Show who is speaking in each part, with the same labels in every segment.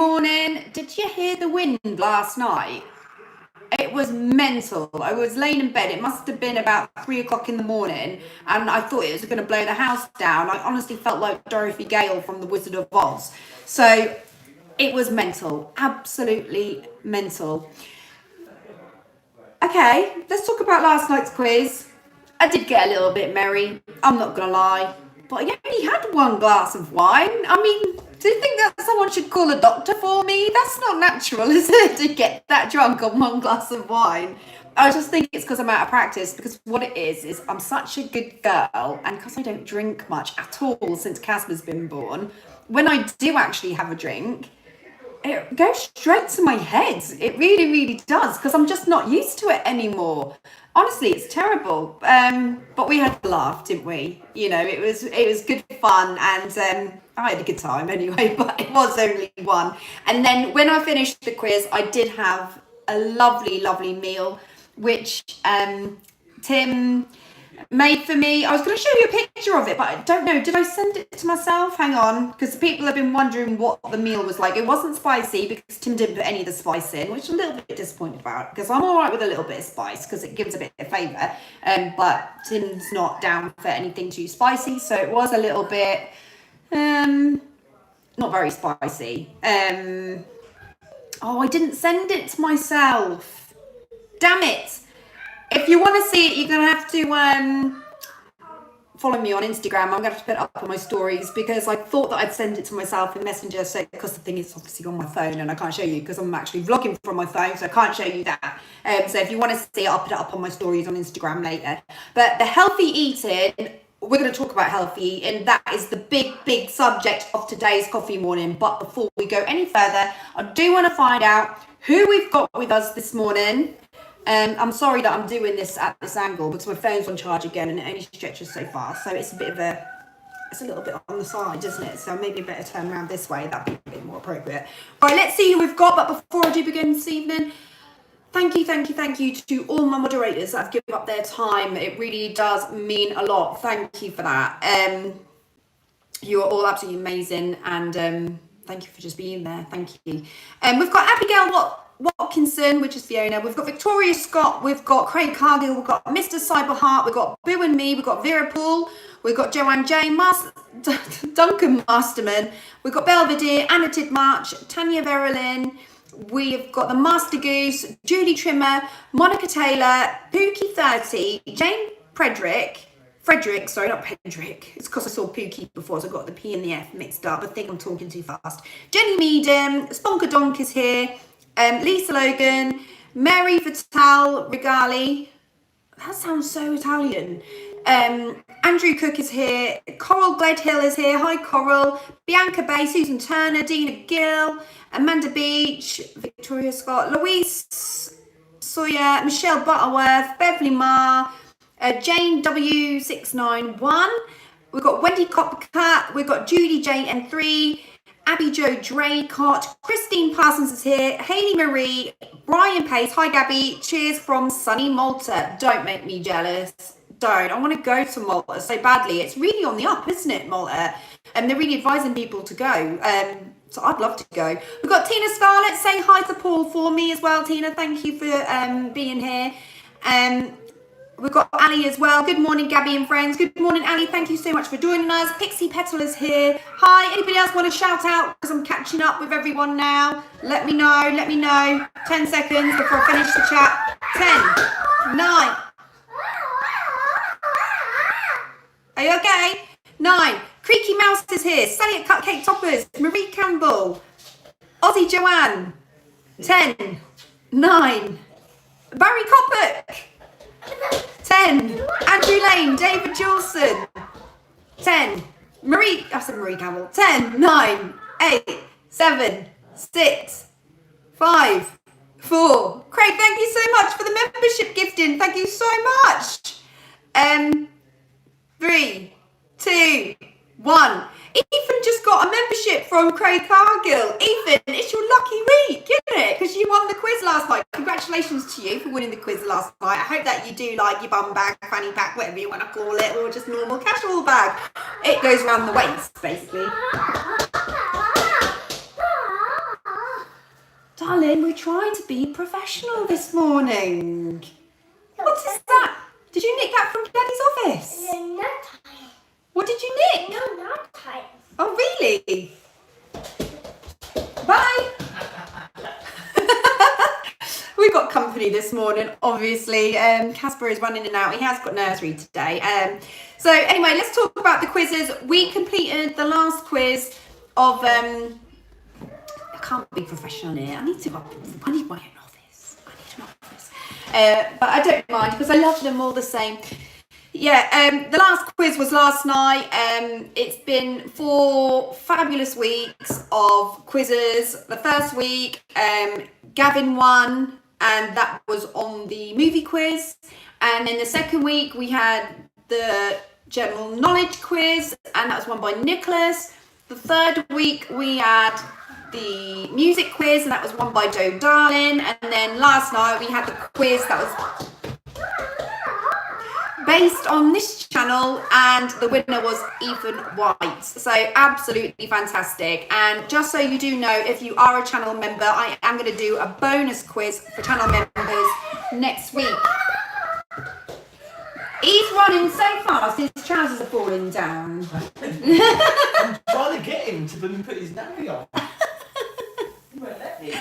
Speaker 1: morning. Did you hear the wind last night? It was mental. I was laying in bed. It must have been about 3 o'clock in the morning, and I thought it was going to blow the house down. I honestly felt like Dorothy Gale from The Wizard of Oz. So it was mental. Absolutely mental. Okay, let's talk about last night's quiz. I did get a little bit merry. I'm not going to lie. But I only had one glass of wine. I mean, do you think that someone should call a doctor for me? That's not natural, is it, to get that drunk on one glass of wine? I just think it's because I'm out of practice, because what it is I'm such a good girl, and because I don't drink much at all since Casper's been born, when I do actually have a drink, it goes straight to my head. It really, really does, because I'm just not used to it anymore. Honestly, it's terrible. But we had a laugh, didn't we? You know, it was good fun, and I had a good time anyway, but it was only one. And then when I finished the quiz, I did have a lovely, lovely meal, which Tim made for me. I was going to show you a picture of it, but I don't know. Did I send it to myself? Hang on, because people have been wondering what the meal was like. It wasn't spicy because Tim didn't put any of the spice in, which I'm a little bit disappointed about, because I'm all right with a little bit of spice because it gives a bit of flavour. But Tim's not down for anything too spicy, so it was a little bit not very spicy. Oh, I didn't send it to myself. Damn it. If you want to see it, you're going to have to follow me on Instagram. I'm going to have to put it up on my stories, because I thought that I'd send it to myself in Messenger, so because the thing is obviously on my phone and I can't show you because I'm actually vlogging from my phone, so I can't show you that. So if you want to see it, I'll put it up on my stories on Instagram later. But the healthy eating, we're going to talk about healthy eating. That is the big subject of today's coffee morning. But before we go any further, I do want to find out who we've got with us this morning. I'm sorry that I'm doing this at this angle, because my phone's on charge again and it only stretches so far, so it's a little bit on the side, isn't it? So maybe better turn around this way. That'd be a bit more appropriate. All right, let's see who we've got. But before I do begin this evening, thank you to all my moderators that have given up their time. It really does mean a lot. Thank you for that. You are all absolutely amazing, and thank you for just being there. Thank you. We've got Abigail Watkinson, which is Fiona. We've got Victoria Scott. We've got Craig Cargill. We've got Mr. Cyberheart. We've got Boo and Me. We've got Vera Poole. We've got Joanne Jane, Duncan Masterman. We've got Belvedere, Anna Tidmarch, Tanya Verilyn. We've got the Master Goose, Julie Trimmer, Monica Taylor, Pookie30, Jane Frederick, sorry, not Pedrick. It's because I saw Pookie before, so I got the P and the F mixed up. I think I'm talking too fast. Jenny Meadham, Sponkadonk is here. Lisa Logan, Mary Vital Regali. That sounds so Italian. Andrew Cook is here. Coral Gledhill is here. Hi, Coral. Bianca Bay, Susan Turner, Dina Gill, Amanda Beach, Victoria Scott, Louise Sawyer, Michelle Butterworth, Beverly Marr, Jane W691. We've got Wendy Coppercut. We've got Judy JN3. Abby Jo Draycott, Christine Parsons is here, Hayley Marie, Brian Pace, hi Gabby, cheers from sunny Malta. Don't make me jealous, don't. I want to go to Malta so badly. It's really on the up, isn't it, Malta? And they're really advising people to go, so I'd love to go. We've got Tina Scarlett, say hi to Paul for me as well, Tina, thank you for being here. We've got Ali as well. Good morning, Gabby and friends. Good morning, Ali. Thank you so much for joining us. Pixie Petal is here. Hi. Anybody else want to shout out? Because I'm catching up with everyone now. Let me know. 10 seconds before I finish the chat. 10, 9. Are you okay? 9. Creaky Mouse is here. Sally at Cupcake Toppers. Marie Campbell. Aussie Joanne. 10, 9. Barry Coppock. 10. Andrew Lane, David Jawson. 10. I said Marie Campbell. 10, 9, 8, 7, 6, 5, 4. Craig, thank you so much for the membership gifting. Thank you so much. 3, 2, 1. Ethan just got a membership from Craig Cargill. Ethan, it's your lucky week, isn't it? Because you won the quiz last night. Congratulations to you for winning the quiz last night. I hope that you do like your bum bag, fanny pack, whatever you want to call it, or just normal casual bag. It goes around the waist, basically. Darling, we're trying to be professional this morning. What is that? Did you nick that from Daddy's office?
Speaker 2: No, not time.
Speaker 1: What did you nick?
Speaker 2: No, not time.
Speaker 1: Oh, really? Bye. We've got company this morning, obviously. Casper is running in and out. He has got nursery today. So anyway, let's talk about the quizzes. We completed the last quiz of... I can't be professional here. I need my own office. But I don't mind because I love them all the same. Yeah, the last quiz was last night. It's been 4 fabulous weeks of quizzes. The first week, Gavin won, and that was on the movie quiz. And in the second week, we had the general knowledge quiz, and that was won by Nicholas. The third week, we had the music quiz, and that was won by Joe Darling. And then last night, we had the quiz that was based on this channel, and the winner was Ethan White. So absolutely fantastic. And just so you do know, if you are a channel member, I am going to do a bonus quiz for channel members next week. He's running so fast his trousers are falling down.
Speaker 3: I'm trying to get him to put his nappy on. You won't let me.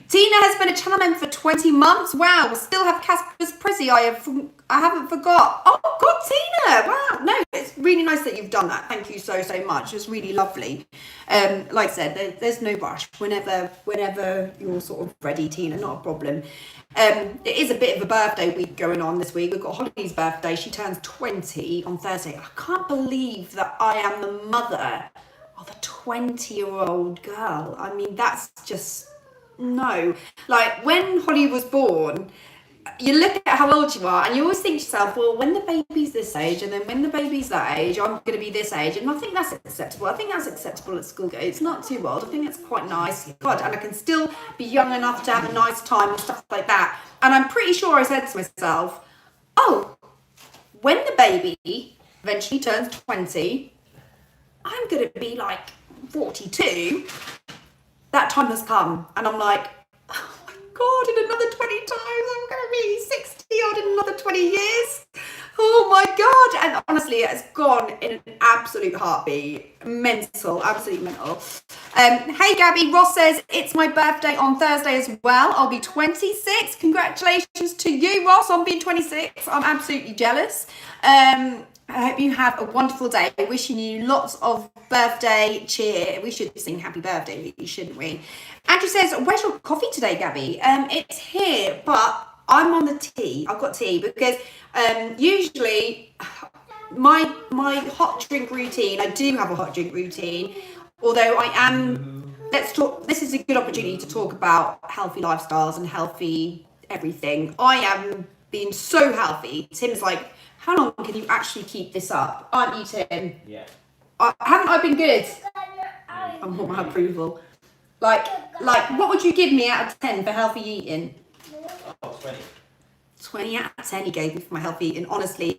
Speaker 1: Tina has been a channel member for 20 months. Wow, we'll still have Casper's Prezi. I haven't forgot. Oh God, Tina! Wow, no, it's really nice that you've done that. Thank you so much. It's really lovely. Like I said, there's no rush. Whenever you're sort of ready, Tina, not a problem. It is a bit of a birthday week going on this week. We've got Holly's birthday. She turns 20 on Thursday. I can't believe that I am the mother of a 20-year-old girl. I mean, that's just... No, like when Holly was born, you look at how old you are and you always think to yourself, well, when the baby's this age and then when the baby's that age, I'm going to be this age. And I think that's acceptable. I think that's acceptable at school. It's not too old. I think it's quite nice. God, and I can still be young enough to have a nice time and stuff like that. And I'm pretty sure I said to myself, oh, when the baby eventually turns 20, I'm going to be like 42. That time has come, and I'm like, oh my God, in another 20 times, I'm going to be 60 odd in another 20 years. Oh my God. And honestly, it's gone in an absolute heartbeat. Mental, absolutely mental. Hey Gabby, Ross says, it's my birthday on Thursday as well. I'll be 26. Congratulations to you, Ross, on being 26. I'm absolutely jealous. I hope you have a wonderful day. Wishing you lots of birthday cheer. We should sing happy birthday, shouldn't we? Andrew says, where's your coffee today, Gabby? It's here, but I'm on the tea. I've got tea because usually my hot drink routine, I do have a hot drink routine, although I am, let's talk, this is a good opportunity to talk about healthy lifestyles and healthy everything. I am being so healthy. Tim's like, how long can you actually keep this up? Aren't you, Tim?
Speaker 3: Yeah.
Speaker 1: Haven't I been good? I want my approval. Like, what would you give me out of 10 for healthy eating?
Speaker 3: Oh, 20.
Speaker 1: 20 out of 10 he gave me for my healthy eating. Honestly,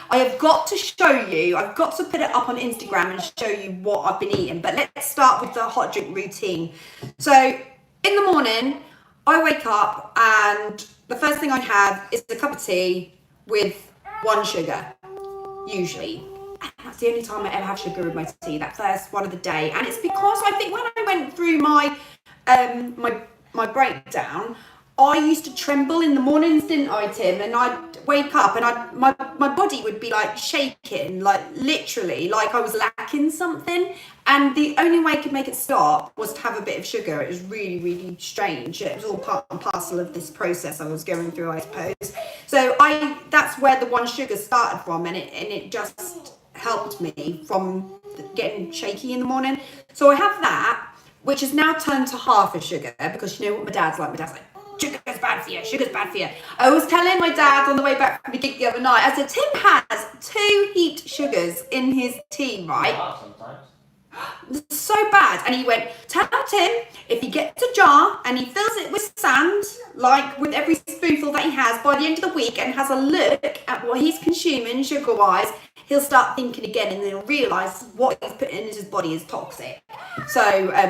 Speaker 1: I have got to show you, I've got to put it up on Instagram and show you what I've been eating. But let's start with the hot drink routine. So, in the morning, I wake up and the first thing I have is a cup of tea with 1 sugar, usually. And that's the only time I ever have sugar in my tea, that first one of the day. And it's because I think when I went through my my breakdown, I used to tremble in the mornings, didn't I, Tim? And I'd wake up and my body would be like shaking, like literally, like I was lacking something. And the only way I could make it stop was to have a bit of sugar. It was really, really strange. It was all part and parcel of this process I was going through, I suppose. So that's where the 1 sugar started from, and it just helped me from getting shaky in the morning. So I have that, which has now turned to half a sugar, because you know what my dad's like. My dad's like, sugar's bad for you, sugar's bad for you. I was telling my dad on the way back from the gig the other night, I said, Tim has 2 heaped sugars in his tea, right?
Speaker 3: Sometimes.
Speaker 1: So bad. And he went, tell Tim, if he gets a jar and he fills it with sand, like with every spoonful that he has, by the end of the week, and has a look at what he's consuming sugar-wise, he'll start thinking again, and he'll realise what he's putting into his body is toxic. So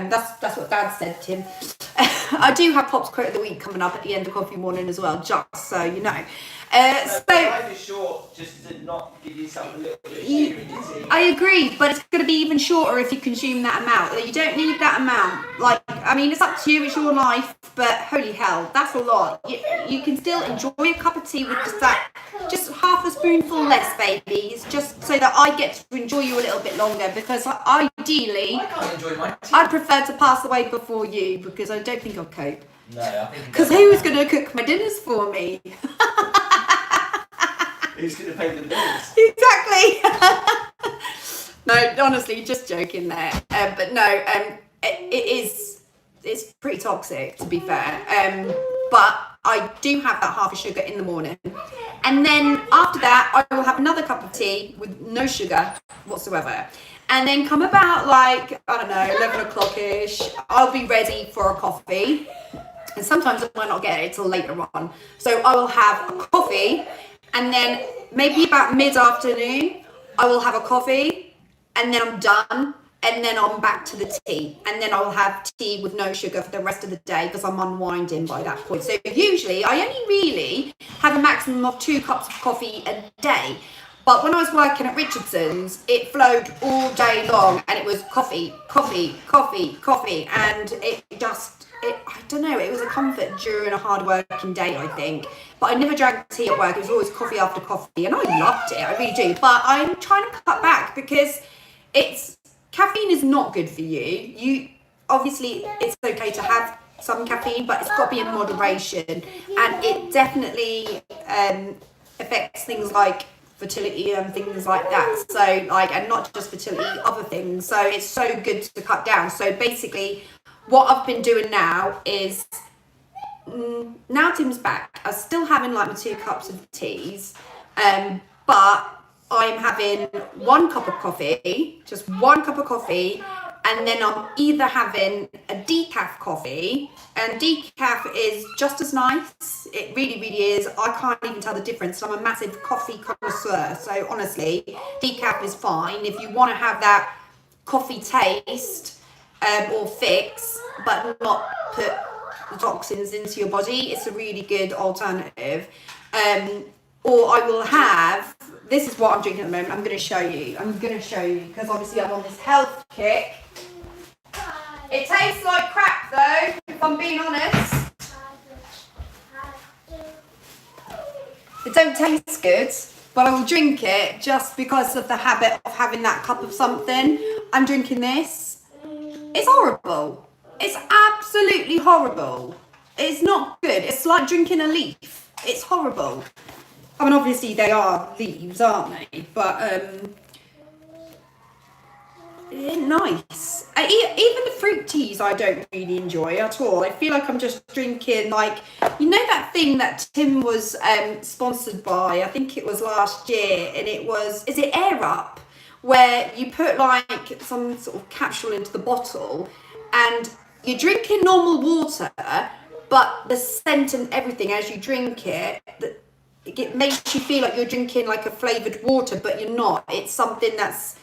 Speaker 1: that's what Dad said, Tim. I do have Pop's quote of the week coming up at the end of coffee morning as well, just so you know.
Speaker 3: Life is short, just to not give yourself a little bit of sugar in your tea.
Speaker 1: I agree, but it's going to be even shorter if you consume that amount. You don't need that amount. Like, I mean, it's up to you, it's your life, but holy hell, that's a lot. You can still enjoy a cup of tea with just half a spoonful less, babies, just so that I get to enjoy you a little bit longer, because ideally,
Speaker 3: I can't enjoy my tea.
Speaker 1: I'd prefer to pass away before you, because I don't think I'll cope.
Speaker 3: No, I think...
Speaker 1: Because who's going to cook my dinners for me?
Speaker 3: Who's going to pay the bills?
Speaker 1: Exactly. No, honestly, just joking there. But no, it's pretty toxic, to be fair. But I do have that half a sugar in the morning. And then after that, I will have another cup of tea with no sugar whatsoever. And then come about like, I don't know, 11 o'clock-ish, I'll be ready for a coffee. And sometimes I might not get it till later on. So I will have a coffee, and then maybe about mid-afternoon, I will have a coffee, and then I'm done, and then I'm back to the tea. And then I'll have tea with no sugar for the rest of the day, because I'm unwinding by that point. So usually, I only really have a maximum of 2 cups of coffee a day. But when I was working at Richardson's, it flowed all day long, and it was coffee, coffee, coffee, coffee, and I don't know, it was a comfort during a hard working day, I think. But I never drank tea at work. It was always coffee after coffee, and I loved it, I really do. But I'm trying to cut back, because caffeine is not good for you. Obviously, it's okay to have some caffeine, but it's got to be in moderation, and it definitely affects things like fertility and things like that. So and not just fertility, other things. So it's so good to cut down. So basically, what I've been doing now is, now Tim's back, I'm still having like my 2 cups of teas, but I'm having 1 cup of coffee, just 1 cup of coffee, and then I'm either having a decaf coffee, and decaf is just as nice. It really, really is. I can't even tell the difference. I'm a massive coffee connoisseur, so honestly, decaf is fine if you want to have that coffee taste, or fix, but not put toxins into your body. It's a really good alternative. Or I will have, this is what I'm drinking at the moment. I'm going to show you, because obviously I'm on this health kick. It tastes like crap though, if I'm being honest. It don't taste good, but I will drink it just because of the habit of having that cup of something. I'm drinking this. It's horrible. It's absolutely horrible. It's not good. It's like drinking a leaf. It's horrible. I mean, obviously they are leaves, aren't they? But nice. Even the fruit teas I don't really enjoy at all. I feel like I'm just drinking, like, you know that thing that Tim was sponsored by, I think it was last year, and is it Air Up, where you put like some sort of capsule into the bottle and you're drinking normal water, but the scent and everything as you drink it makes you feel like you're drinking like a flavoured water, but you're not. It's something that's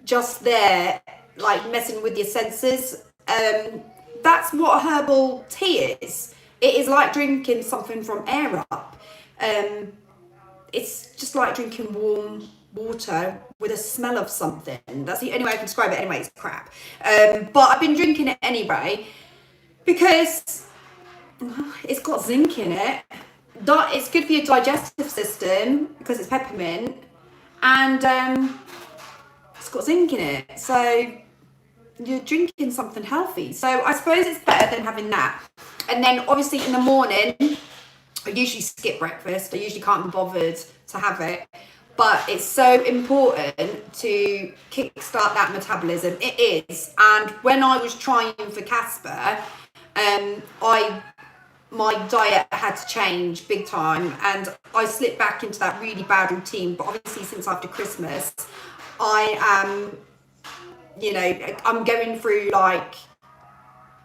Speaker 1: just there, like messing with your senses. That's what herbal tea is. It is like drinking something from Air Up. It's just like drinking warm water with a smell of something. That's the only way I can describe it. Anyway, it's crap. But I've been drinking it anyway because it's got zinc in it. It's good for your digestive system because it's peppermint, and it's got zinc in it. So you're drinking something healthy. So I suppose it's better than having that. And then obviously in the morning, I usually skip breakfast. I usually can't be bothered to have it. But it's so important to kickstart that metabolism. It is. And when I was trying for Casper, my diet had to change big time, and I slipped back into that really bad routine. But obviously since after Christmas, I am, I'm going through, like,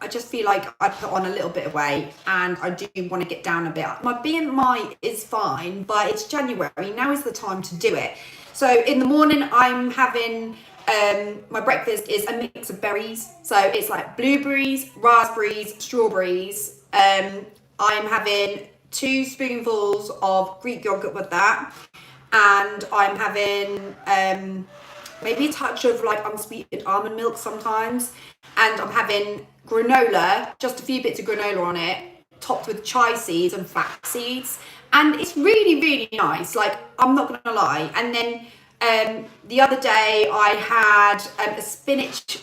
Speaker 1: I just feel like I put on a little bit of weight, and I do want to get down a bit. My BMI is fine, but it's January. Now is the time to do it. So in the morning, I'm having my breakfast is a mix of berries. So it's like blueberries, raspberries, strawberries. I'm having 2 spoonfuls of Greek yogurt with that, and I'm having maybe a touch of like unsweetened almond milk sometimes, and I'm having granola, just a few bits of granola on it, topped with chia seeds and flax seeds, and it's really, really nice. Like, I'm not gonna lie. And then the other day I had a spinach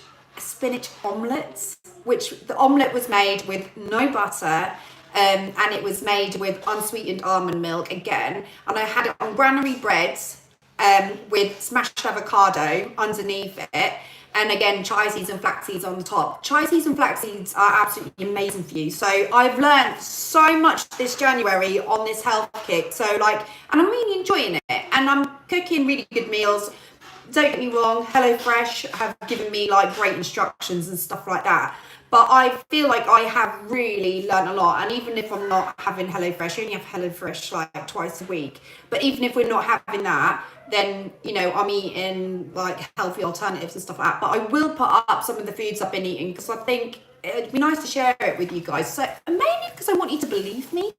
Speaker 1: omelette, which the omelette was made with no butter, and it was made with unsweetened almond milk again, and I had it on granary bread with smashed avocado underneath it, and again chia seeds and flax seeds on the top. Chia seeds and flax seeds are absolutely amazing for you. So I've learned so much this January on this health kick. So like, and I'm really enjoying it, and I'm cooking really good meals. Don't get me wrong, HelloFresh have given me like great instructions and stuff like that. But I feel like I have really learned a lot. And even if I'm not having HelloFresh, I only have HelloFresh like twice a week. But even if we're not having that, then, you know, I'm eating like healthy alternatives and stuff like that. But I will put up some of the foods I've been eating because I think it'd be nice to share it with you guys. So maybe because I want you to believe me.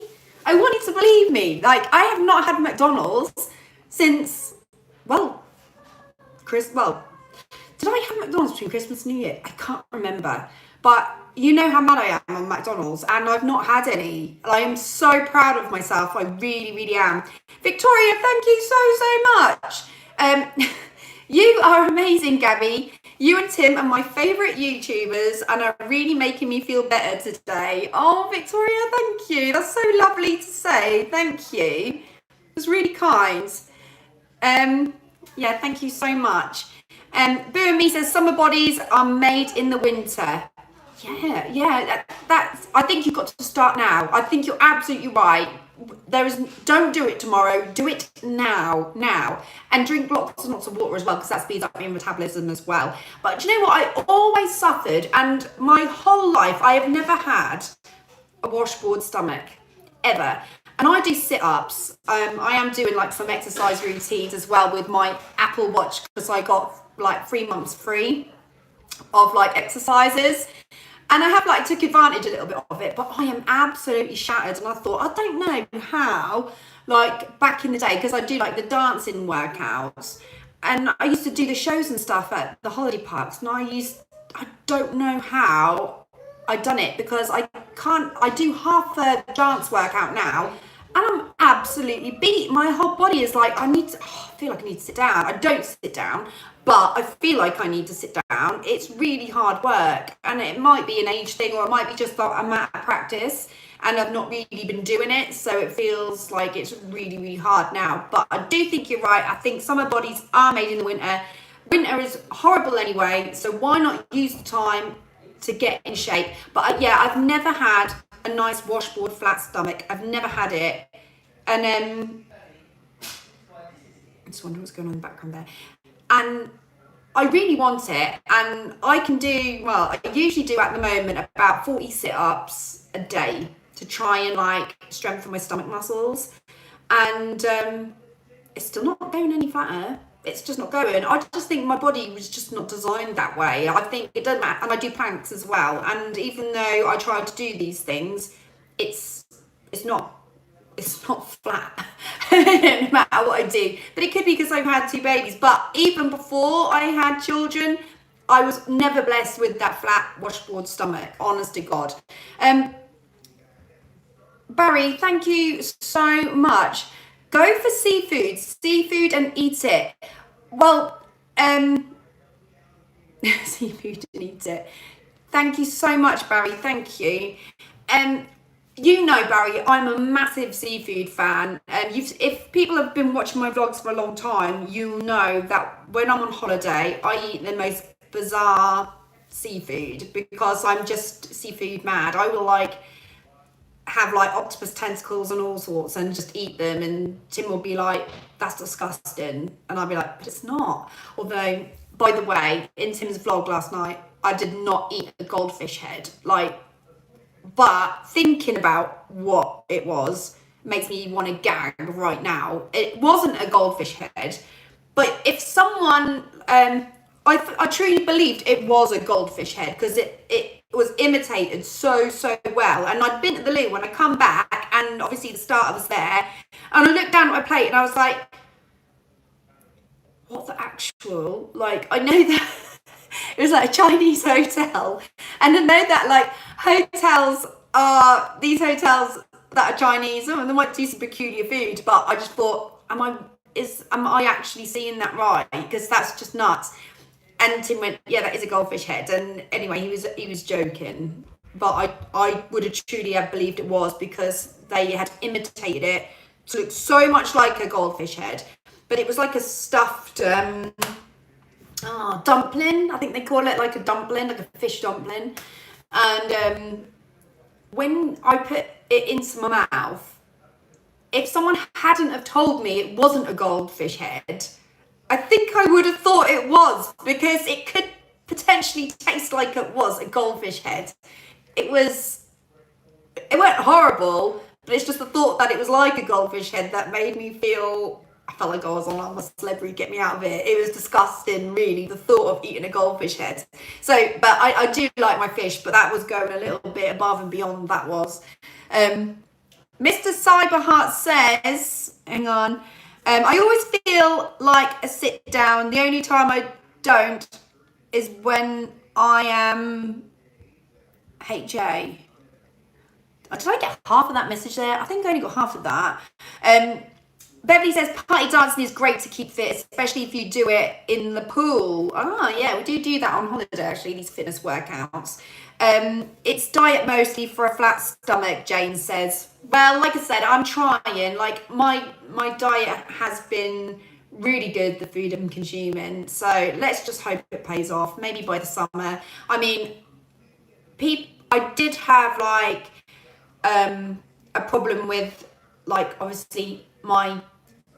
Speaker 1: I want you to believe me. Like, I have not had McDonald's since, did I have McDonald's between Christmas and New Year? I can't remember. But you know how mad I am on McDonald's, and I've not had any. I am so proud of myself. I really, really am. Victoria, thank you so much. You are amazing, Gabby. You and Tim are my favourite YouTubers and are really making me feel better today. Oh, Victoria, thank you. That's so lovely to say. Thank you. It's really kind. Yeah, thank you so much. Boo and Me says summer bodies are made in the winter. Yeah, that's. I think you've got to start now. I think you're absolutely right. Don't do it tomorrow. Do it now, and drink lots and lots of water as well, because that speeds up your metabolism as well. But do you know what? I always suffered, and my whole life I have never had a washboard stomach ever. And I do sit-ups. I am doing like some exercise routines as well with my Apple Watch, because I got like 3 months free of like exercises. And I have like took advantage a little bit of it, but I am absolutely shattered. And I thought, I don't know how, like back in the day, because I do like the dancing workouts, and I used to do the shows and stuff at the holiday parks, and I don't know how I done it, because I do half a dance workout now, and I'm absolutely beat. My whole body is like, I feel like I need to sit down. I don't sit down, but I feel like I need to sit down. It's really hard work, and it might be an age thing, or it might be just that I'm out of practice and I've not really been doing it, so it feels like it's really, really hard now. But I do think you're right. I think summer bodies are made in the winter. Winter is horrible anyway, so why not use the time to get in shape? But yeah, I've never had a nice washboard flat stomach. I've never had it. And I just wonder what's going on in the background there. And I really want it, and I can do, well, I usually do at the moment about 40 sit-ups a day to try and like strengthen my stomach muscles. And it's still not going any flatter. It's just not going. I just think my body was just not designed that way. I think it doesn't matter. And I do planks as well. And even though I try to do these things, it's not flat no matter what I do. But it could be because I've had 2 babies. But even before I had children, I was never blessed with that flat washboard stomach, honest to God. Barry, thank you so much. Go for seafood and eat it. Well, seafood and eat it. Thank you so much, Barry. Thank you. You know, Barry, I'm a massive seafood fan. And if people have been watching my vlogs for a long time, you'll know that when I'm on holiday, I eat the most bizarre seafood, because I'm just seafood mad. I will like have like octopus tentacles and all sorts and just eat them, and Tim will be like, that's disgusting, and I'll be like, but it's not. Although, by the way, in Tim's vlog last night, I did not eat a goldfish head, but thinking about what it was makes me want to gag right now. It wasn't a goldfish head, but if someone I truly believed it was a goldfish head because it was imitated so well. And I'd been at the loo when I come back, and obviously the starter was there, and I looked down at my plate and I was like, what the actual, like, I know that it was like a Chinese hotel, and I know that like these hotels that are Chinese, and they might do some peculiar food, but I just thought, am I actually seeing that right? Because that's just nuts. And Tim went, yeah, that is a goldfish head. And anyway, he was joking, but I would have truly have believed it was, because they had imitated it to look so much like a goldfish head, but it was like a stuffed dumpling. I think they call it, like a dumpling, like a fish dumpling. And when I put it into my mouth, if someone hadn't have told me it wasn't a goldfish head, I think I would have thought it was, because it could potentially taste like it was a goldfish head. It weren't horrible, but it's just the thought that it was like a goldfish head that made me feel, I felt like I was on a celebrity, get me out of it. It was disgusting, really, the thought of eating a goldfish head. So, but I do like my fish, but that was going a little bit above and beyond, that was. Mr. Cyberheart says, hang on, I always feel like a sit down. The only time I don't is when I am HA. Did I get half of that message there? I think I only got half of that. Beverly says, party dancing is great to keep fit, especially if you do it in the pool. Ah, yeah, we do that on holiday, actually, these fitness workouts. It's diet mostly for a flat stomach, Jane says. Well, like I said, I'm trying. Like, my diet has been really good, the food I'm consuming. So let's just hope it pays off, maybe by the summer. I mean, I did have, like, a problem with, like, obviously, my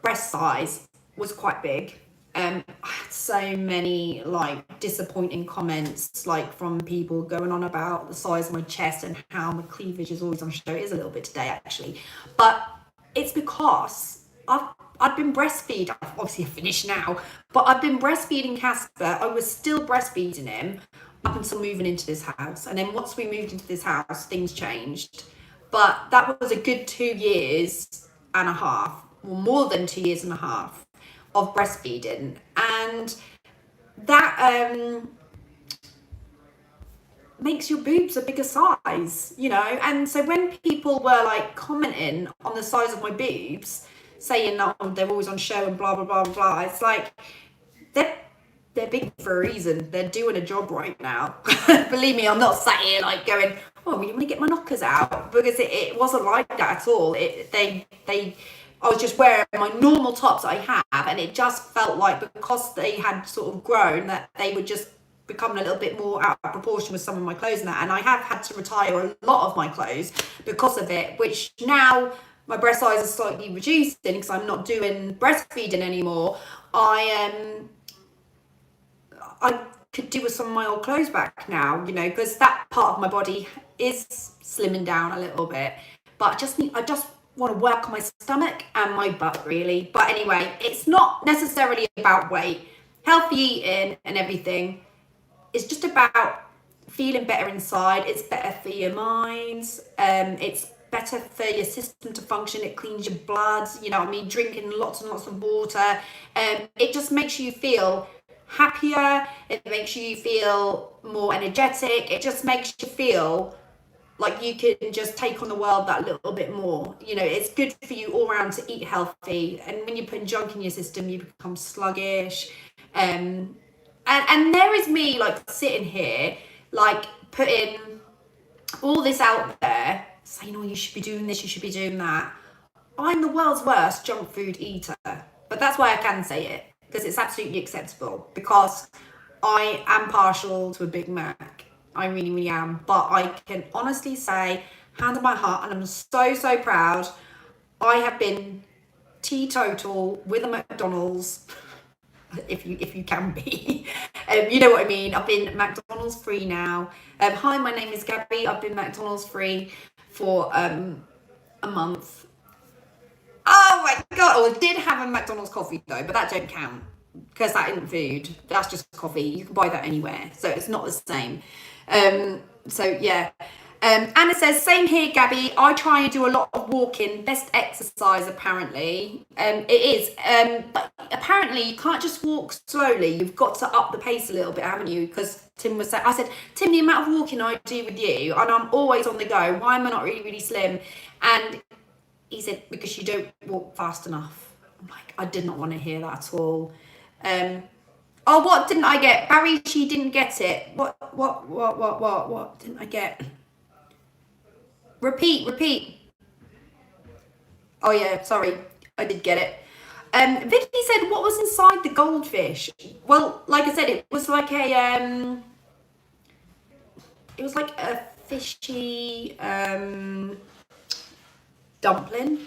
Speaker 1: breast size was quite big. I had so many like disappointing comments, like from people going on about the size of my chest and how my cleavage is always on show. It is a little bit today, actually, but it's because I've been breastfeeding. Obviously, I finished now, but I've been breastfeeding Casper. I was still breastfeeding him up until moving into this house, and then once we moved into this house, things changed. But that was a good 2 years and a half, or more than 2 years and a half of breastfeeding, and that makes your boobs a bigger size, you know. And so when people were like commenting on the size of my boobs, saying that they're always on show and blah blah blah blah, it's like they're big for a reason. They're doing a job right now. Believe me, I'm not sat here like going, oh, you want to get my knockers out, because it wasn't like that at all. I was just wearing my normal tops I have, and it just felt like, because they had sort of grown, that they would just become a little bit more out of proportion with some of my clothes and that. And I have had to retire a lot of my clothes because of it, which now my breast size is slightly reducing because I'm not doing breastfeeding anymore. I could do with some of my old clothes back now, you know, because that part of my body is slimming down a little bit. But I just want to work on my stomach and my butt, really. But anyway, it's not necessarily about weight. Healthy eating and everything is just about feeling better inside. It's better for your minds. It's better for your system to function. It cleans your blood, you know what I mean? Drinking lots and lots of water. It just makes you feel happier. It makes you feel more energetic. It just makes you feel like you can just take on the world that little bit more. You know, it's good for you all around to eat healthy. And when you're putting junk in your system, you become sluggish. And there is me like sitting here, like putting all this out there, saying, oh, you should be doing this, you should be doing that. I'm the world's worst junk food eater, but that's why I can say it, because it's absolutely acceptable, because I am partial to a Big Mac. I really, really am. But I can honestly say, hand on my heart, and I'm so proud, I have been teetotal with a McDonald's, if you can be. You know what I mean. I've been McDonald's free now. Hi, my name is Gabby. I've been McDonald's free for a month. Oh my god. Oh, I did have a McDonald's coffee though, but that don't count because that isn't food. That's just coffee. You can buy that anywhere, so it's not the same. So yeah. Anna says, same here, Gabby. I try and do a lot of walking. Best exercise, apparently. It is. But apparently you can't just walk slowly. You've got to up the pace a little bit, haven't you? Because Tim was saying, I said, Tim, the amount of walking I do with you, and I'm always on the go. Why am I not really, really slim? And he said, because you don't walk fast enough. I'm like, I did not want to hear that at all. Oh, what didn't I get? Barry, she didn't get it. What didn't I get? Repeat. Oh yeah, sorry, I did get it. Vicky said, what was inside the goldfish? Well, like I said, it was like a fishy dumpling.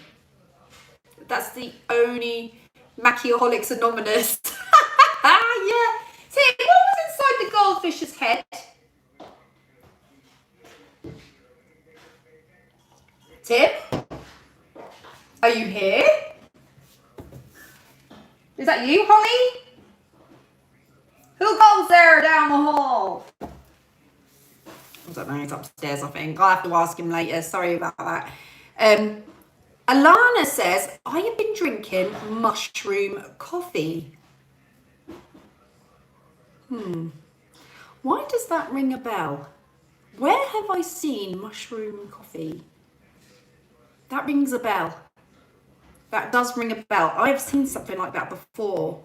Speaker 1: That's the only Machiaholics Anonymous. Yeah. See, what was inside the goldfish's head? Tim? Are you here? Is that you, Holly? Who goes there down the hall? I don't know, he's upstairs, I think. I'll have to ask him later. Sorry about that. Alana says, I have been drinking mushroom coffee. Why does that ring a bell? Where have I seen mushroom coffee? That rings a bell. That does ring a bell. I've seen something like that before.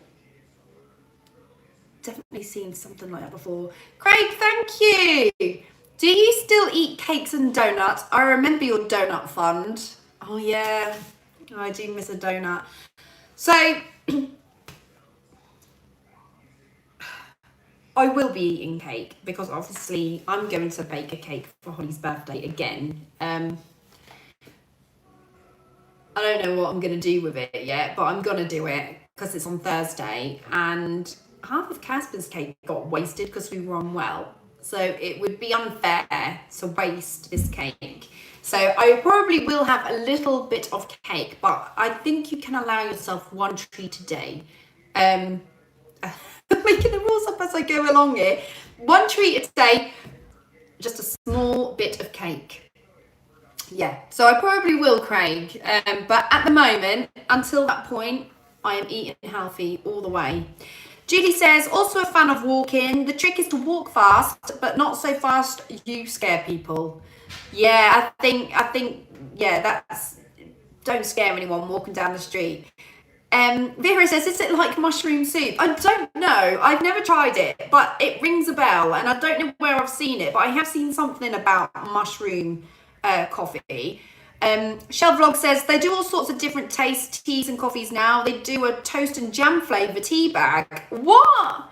Speaker 1: Definitely seen something like that before. Craig, thank you. Do you still eat cakes and donuts? I remember your donut fund. Oh yeah, I do miss a donut. So, I will be eating cake because obviously I'm going to bake a cake for Holly's birthday again. I don't know what I'm going to do with it yet, but I'm going to do it because it's on Thursday, and half of Casper's cake got wasted because we were unwell. So it would be unfair to waste this cake. So I probably will have a little bit of cake, but I think you can allow yourself one treat a day. Making the rules up as I go along here. One treat a day, just a small bit of cake. Yeah, so I probably will, Craig. But at the moment, until that point, I am eating healthy all the way. Judy says, also a fan of walking. The trick is to walk fast, but not so fast you scare people. Yeah, I think, yeah, that's, don't scare anyone walking down the street. Vera says, is it like mushroom soup? I don't know. I've never tried it, but it rings a bell, and I don't know where I've seen it, but I have seen something about mushroom coffee. Shell Vlog says they do all sorts of different taste teas and coffees now. They do a toast and jam flavour tea bag. What?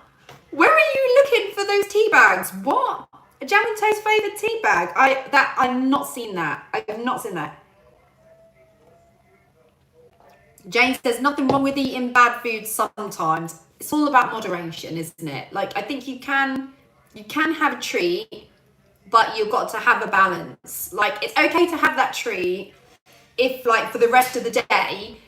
Speaker 1: Where are you looking for those tea bags? What? A jam and toast flavoured tea bag? I've not seen that. I have not seen that. Jane says nothing wrong with eating bad food sometimes. It's all about moderation, isn't it? Like, I think you can have a treat, but you've got to have a balance. Like, it's okay to have that treat if, like, for the rest of the day,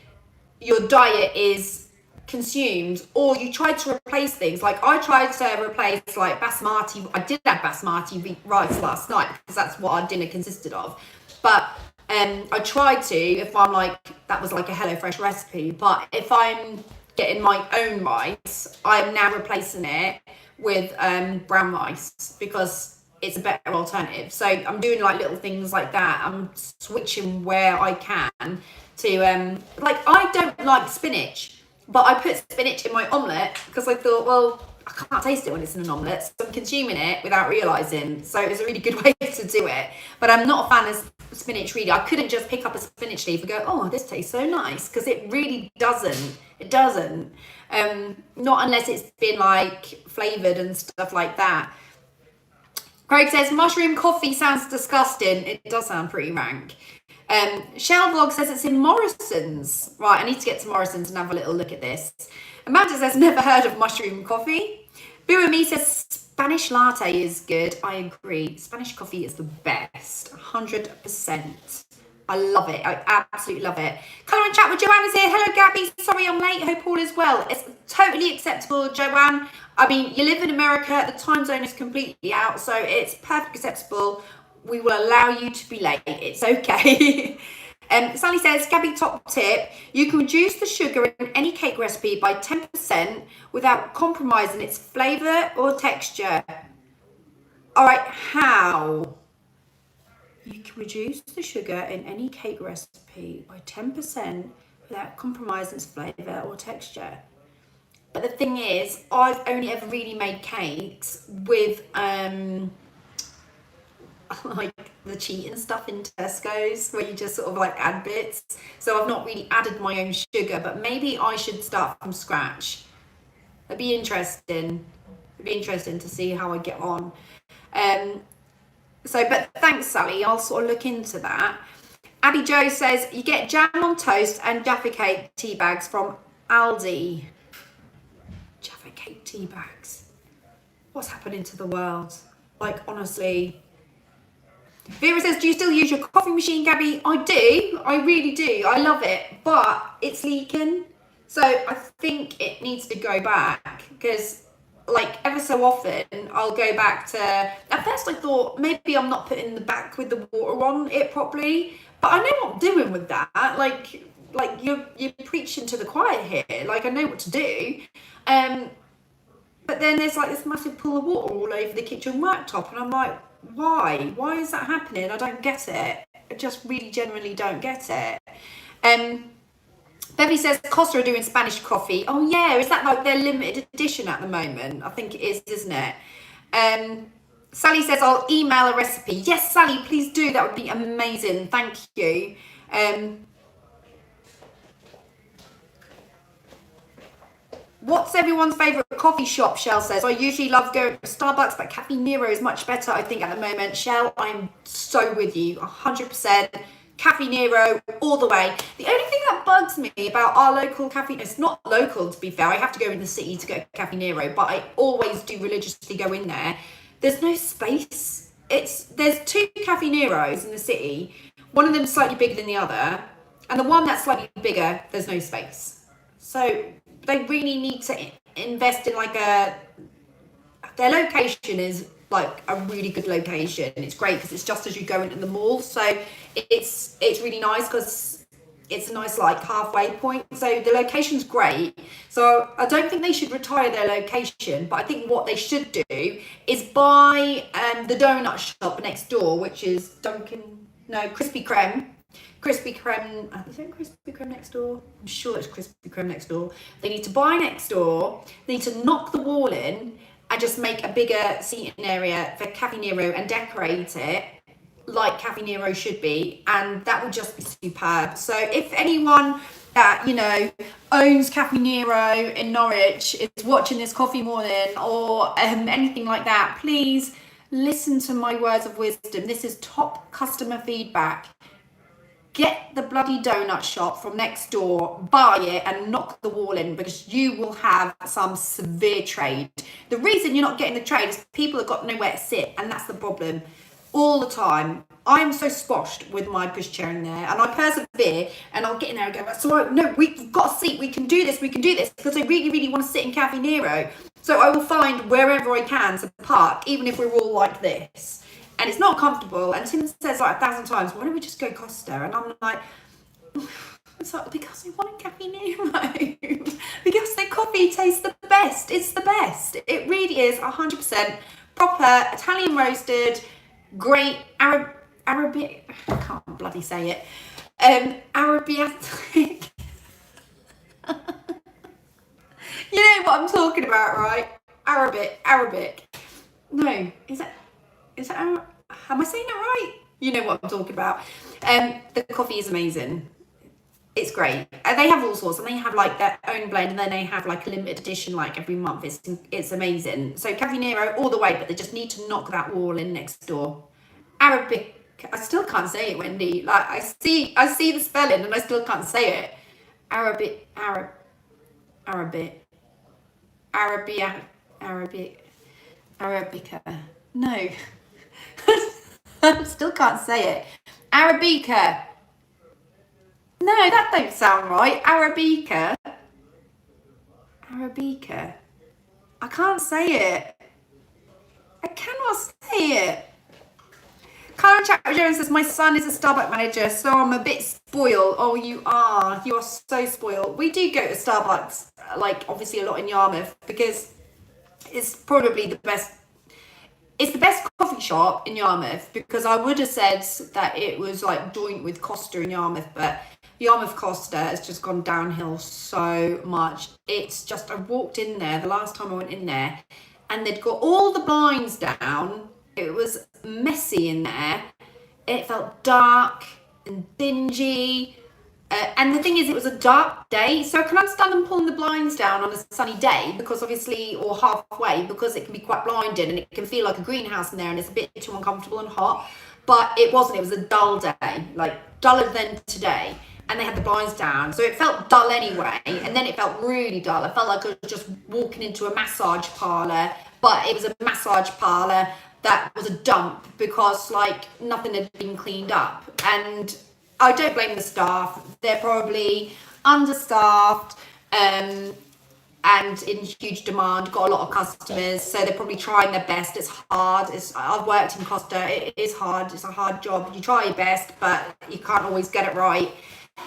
Speaker 1: your diet is consumed, or you try to replace things. Like, I tried to replace, like, basmati. I did have basmati rice last night because that's what our dinner consisted of. But I tried to, if I'm like, that was like a HelloFresh recipe, but if I'm getting my own rice, I'm now replacing it with brown rice because it's a better alternative. So I'm doing like little things like that. I'm switching where I can to, like, I don't like spinach, but I put spinach in my omelette because I thought, well, I can't taste it when it's in an omelette, so I'm consuming it without realising. So it was a really good way to do it. But I'm not a fan of spinach really. I couldn't just pick up a spinach leaf and go, oh, this tastes so nice, because it really doesn't. It doesn't. Not unless it's been like flavoured and stuff like that. Craig says, mushroom coffee sounds disgusting. It does sound pretty rank. Shell Vlog says it's in Morrison's. Right, I need to get to Morrison's and have a little look at this. Amanda says, never heard of mushroom coffee. Boo and Me says, Spanish latte is good. I agree. Spanish coffee is the best. 100%. I love it. I absolutely love it. Colour and chat with Joanna's here. Hello, Gabby. Sorry I'm late. Hope all is well. It's totally acceptable, Joanne. I mean, you live in America. The time zone is completely out, so it's perfectly acceptable. We will allow you to be late. It's okay. Sally says, Gabby, top tip. You can reduce the sugar in any cake recipe by 10% without compromising its flavour or texture. All right, how? You can reduce the sugar in any cake recipe by 10% without compromising its flavour or texture. But the thing is, I've only ever really made cakes with like the cheating stuff in Tesco's where you just sort of like add bits. So I've not really added my own sugar, but maybe I should start from scratch. It'd be interesting. It'd be interesting to see how I get on. But thanks, Sally. I'll sort of look into that. Abby Joe says, you get jam on toast and Jaffa Cake tea bags from Aldi. Jaffa Cake tea bags. What's happening to the world? Like, honestly. Vera says, do you still use your coffee machine, Gabby? I do. I really do. I love it. But it's leaking. So I think it needs to go back because like ever so often I'll go back to, at first I thought maybe I'm not putting the back with the water on it properly, but I know what I'm doing with that. Like you're preaching to the choir here. Like I know what to do. But then there's like this massive pool of water all over the kitchen worktop and I'm like, why? Why is that happening? I don't get it. I just really generally don't get it. Bevy says Costa are doing Spanish coffee. Oh yeah, is that like their limited edition at the moment? I think it is, isn't it? Sally says I'll email a recipe. Yes, Sally, please do. That would be amazing. Thank you. What's everyone's favourite coffee shop? Shell says, I usually love going to Starbucks, but Caffè Nero is much better, I think, at the moment. Shell, I'm so with you, 100%. Caffè Nero all the way. The only thing that bugs me about our local cafe, it's not local to be fair, I have to go in the city to get Caffè Nero, but I always do religiously go in there. There's no space. There's 2 Caffè Neros in the city. One of them is slightly bigger than the other, and the one that's slightly bigger, there's no space. So they really need to invest in like their location is like a really good location. It's great because it's just as you go into the mall, so it's really nice because it's a nice like halfway point. So the location's great. So I don't think they should retire their location, but I think what they should do is buy the donut shop next door, which is Krispy Kreme. Krispy Kreme, is it Krispy Kreme next door? I'm sure it's Krispy Kreme next door. They need to buy next door, they need to knock the wall in and just make a bigger seating area for Caffè Nero and decorate it like Caffè Nero should be, and that would just be superb. So if anyone that, you know, owns Caffè Nero in Norwich is watching this coffee morning or anything like that, please listen to my words of wisdom. This is top customer feedback. Get the bloody donut shop from next door, buy it and knock the wall in, because you will have some severe trade. The reason you're not getting the trade is people have got nowhere to sit, and that's the problem all the time. I'm so squashed with my pushchair in there, and I persevere and I'll get in there and go, so no, we've got a seat, we can do this, because I really, really want to sit in Caffè Nero. So I will find wherever I can to park, even if we're all like this. And it's not comfortable. And Tim says like 1,000 times, why don't we just go Costa? And I'm like, it's like, because I want a Caffè Nero. Because their coffee tastes the best. It's the best. It really is 100% proper, Italian roasted, great Arabic, I can't bloody say it. Arabiatic. You know what I'm talking about, right? Arabic. No, is that am I saying it right? You know what I'm talking about. The coffee is amazing. It's great. They have all sorts, and they have like their own blend, and then they have like a limited edition like every month. It's amazing. So Caffè Nero all the way, but they just need to knock that wall in next door. Arabic. I still can't say it, Wendy. Like I see the spelling and I still can't say it. Arabica. No. I still can't say it. Arabica. No, that don't sound right. Arabica. Arabica. I can't say it. I cannot say it. Karen Chapman Jones says, my son is a Starbucks manager, so I'm a bit spoiled. Oh, you are. You are so spoiled. We do go to Starbucks, like, obviously a lot in Yarmouth, because it's probably the best. It's the best coffee shop in Yarmouth, because I would have said that it was like joint with Costa in Yarmouth, but Yarmouth Costa has just gone downhill so much. It's just, I walked in there the last time I went in there, and they'd got all the blinds down. It was messy in there. It felt dark and dingy. And the thing is, it was a dark day, so I can understand them pulling the blinds down on a sunny day, because obviously, or halfway, because it can be quite blinding and it can feel like a greenhouse in there and it's a bit too uncomfortable and hot. But it wasn't, it was a dull day, like duller than today. And they had the blinds down, so it felt dull anyway, and then it felt really dull. I felt like I was just walking into a massage parlour, but it was a massage parlour that was a dump, because like nothing had been cleaned up. And I don't blame the staff. They're probably understaffed and in huge demand, got a lot of customers, so they're probably trying their best. It's hard. I've worked in Costa. It is hard. It's a hard job. You try your best, but you can't always get it right.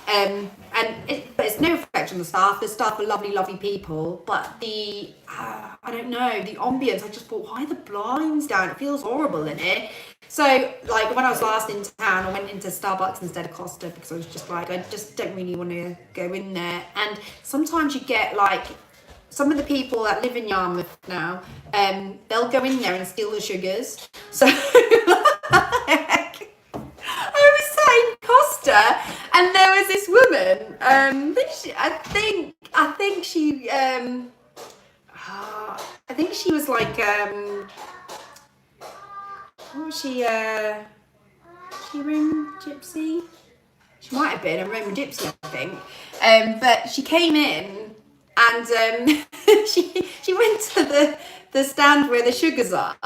Speaker 1: But it's no reflection on the staff. The staff are lovely, lovely people, but I don't know, the ambience, I just thought, why the blinds down? It feels horrible in here. So, like, when I was last in town, I went into Starbucks instead of Costa, because I was just like, I just don't really want to go in there. And sometimes you get, like, some of the people that live in Yarmouth now, they'll go in there and steal the sugars. So, I was sat in Costa, and there was this woman, I think she was like, what was she, Roman Gypsy? She might have been a Roman Gypsy, I think. But she came in, and she went to the stand where the sugars are,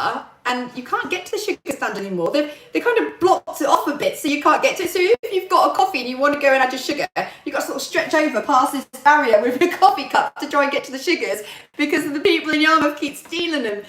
Speaker 1: and you can't get to the sugar stand anymore. They kind of blocked it off a bit, so you can't get to it. So if you've got a coffee and you want to go and add your sugar, you've got to sort of stretch over past this barrier with your coffee cup to try and get to the sugars, because the people in Yarmouth keep stealing them.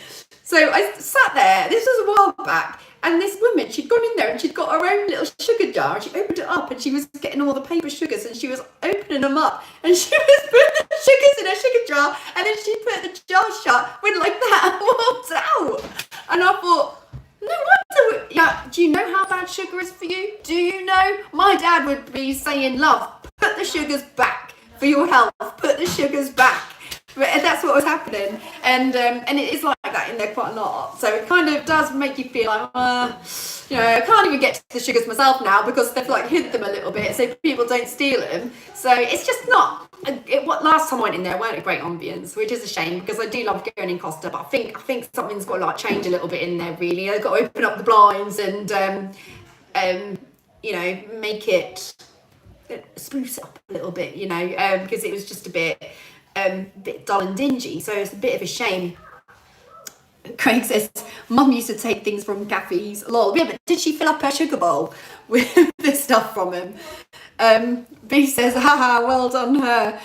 Speaker 1: So I sat there, this was a while back, and this woman, she'd gone in there and she'd got her own little sugar jar, and she opened it up and she was getting all the paper sugars, and she was opening them up, and she was putting the sugars in her sugar jar, and then she put the jar shut, went like that, and walked out. And I thought, no wonder, yeah, do you know how bad sugar is for you? Do you know? My dad would be saying, love, put the sugars back for your health, put the sugars back. And that's what was happening, and it is like that in there quite a lot. So it kind of does make you feel like, I can't even get to the sugars myself now, because they've like hid them a little bit so people don't steal them. So it's just not. Last time I went in there, weren't a great ambience, which is a shame, because I do love going in Costa, but I think something's got to like change a little bit in there. Really, I've got to open up the blinds and make it spruce it up a little bit, because it was just a bit dull and dingy, so it's a bit of a shame. Craig says, Mum used to take things from cafes. Lol. Yeah, but did she fill up her sugar bowl with the stuff from him? B says, haha, well done her.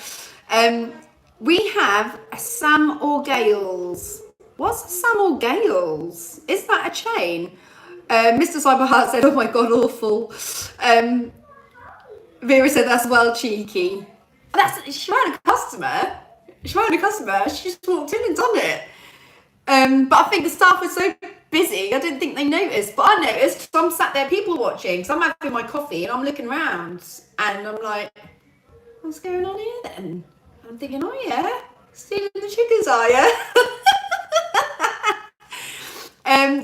Speaker 1: We have a Sam or Gales. What's a Sam or Gales? Is that a chain? Mr. Cyberheart said, oh my god, awful. Vera said, that's well cheeky. She weren't a customer. She just walked in and done it. But I think the staff was so busy, I didn't think they noticed. But I noticed, so I'm sat there people watching. So I'm having my coffee and I'm looking around, and I'm like, what's going on here then? And I'm thinking, oh yeah, stealing the sugars, are you?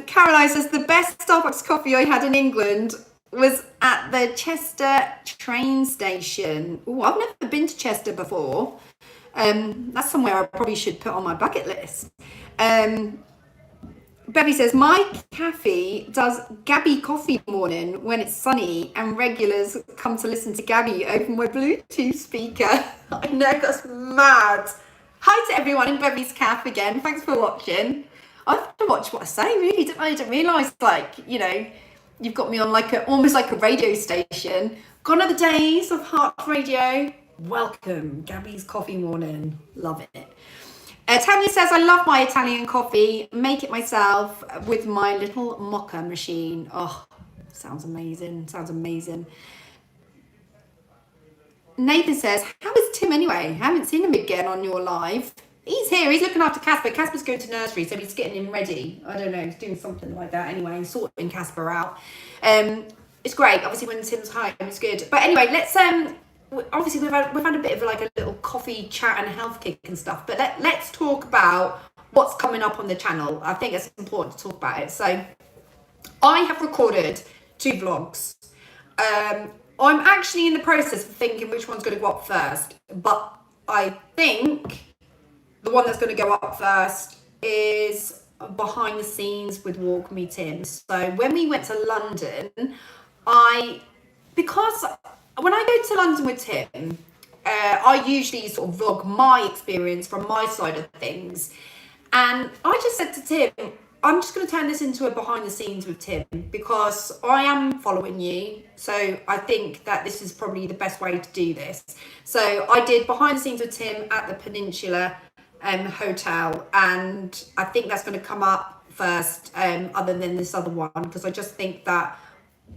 Speaker 1: Caroline says, the best Starbucks coffee I had in England was at the Chester train station. Oh, I've never been to Chester before. That's somewhere I probably should put on my bucket list. Bevy says, my cafe does Gabby coffee morning when it's sunny and regulars come to listen to Gabby over my Bluetooth speaker. I know, that's mad. Hi to everyone in Bevy's cafe again. Thanks for watching. I have to watch what I say, really. I didn't realise, you've got me on almost like a radio station. Gone are the days of heart radio. Welcome, Gabby's Coffee Morning. Love it. Tanya says, I love my Italian coffee. Make it myself with my little mocha machine. Oh, sounds amazing. Sounds amazing. Nathan says, how is Tim anyway? I haven't seen him again on your live. He's here. He's looking after Casper. Casper's going to nursery, so he's getting him ready. I don't know. He's doing something like that anyway, sorting Casper out. It's great. Obviously, when Tim's home, it's good. But anyway, let's obviously we've had a bit of like a little coffee chat and health kick and stuff. But let's talk about what's coming up on the channel. I think it's important to talk about it. So I have recorded 2 vlogs. I'm actually in the process of thinking which one's going to go up first, but I think the one that's going to go up first is behind the scenes with Walk Me Tim. So when we went to London, because when I go to London with Tim, I usually sort of vlog my experience from my side of things. And I just said to Tim, I'm just going to turn this into a behind the scenes with Tim because I am following you. So I think that this is probably the best way to do this. So I did behind the scenes with Tim at the Peninsula Hotel. And I think that's going to come up first, other than this other one, because I just think that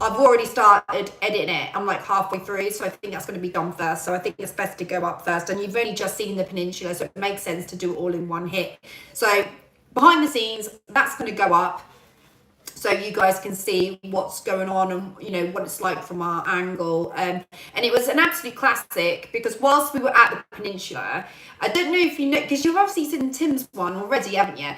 Speaker 1: I've already started editing it. I'm like halfway through, so I think that's going to be done first. So I think it's best to go up first. And you've only just seen the Peninsula, so it makes sense to do it all in one hit. So behind the scenes, that's going to go up so you guys can see what's going on and, you know, what it's like from our angle. And it was an absolute classic because whilst we were at the Peninsula, I don't know if you know, because you've obviously seen Tim's one already, haven't you?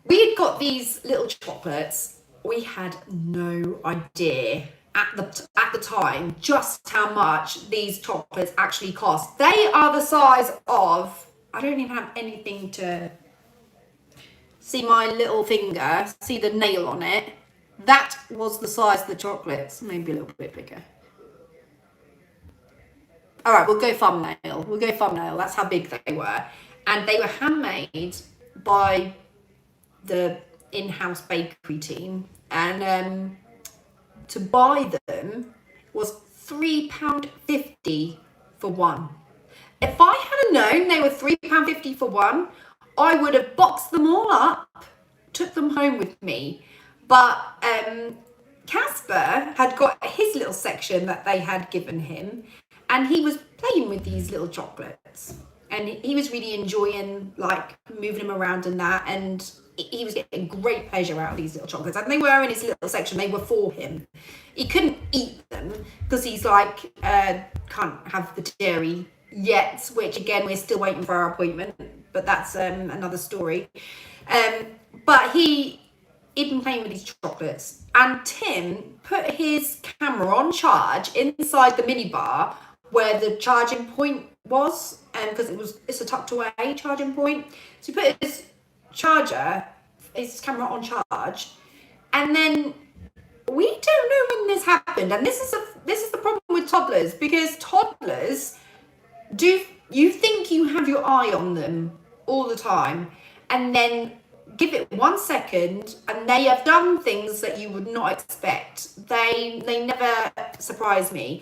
Speaker 1: We had got these little chocolates. We had no idea at the time just how much these chocolates actually cost. They are the size of, I don't even have anything to see my little finger, see the nail on it. That was the size of the chocolates, maybe a little bit bigger. All right, we'll go thumbnail. That's how big they were. And they were handmade by the in-house bakery team. And to buy them was £3.50 for one. If I had known they were £3.50 for one, I would have boxed them all up, took them home with me. But Casper had got his little section that they had given him, and he was playing with these little chocolates. And he was really enjoying, like, moving them around and that, and he was getting great pleasure out of these little chocolates. And they were in his little section, they were for him. He couldn't eat them because he's like, can't have the dairy yet, which again, we're still waiting for our appointment, but that's another story. But he'd been playing with these chocolates, and Tim put his camera on charge inside the minibar where the charging point was, because it's a tucked away charging point. So he put his camera on charge, and then we don't know when this happened. And this is the problem with toddlers, because toddlers you think you have your eye on them all the time, and then give it 1 second and they have done things that you would not expect. They never surprise me.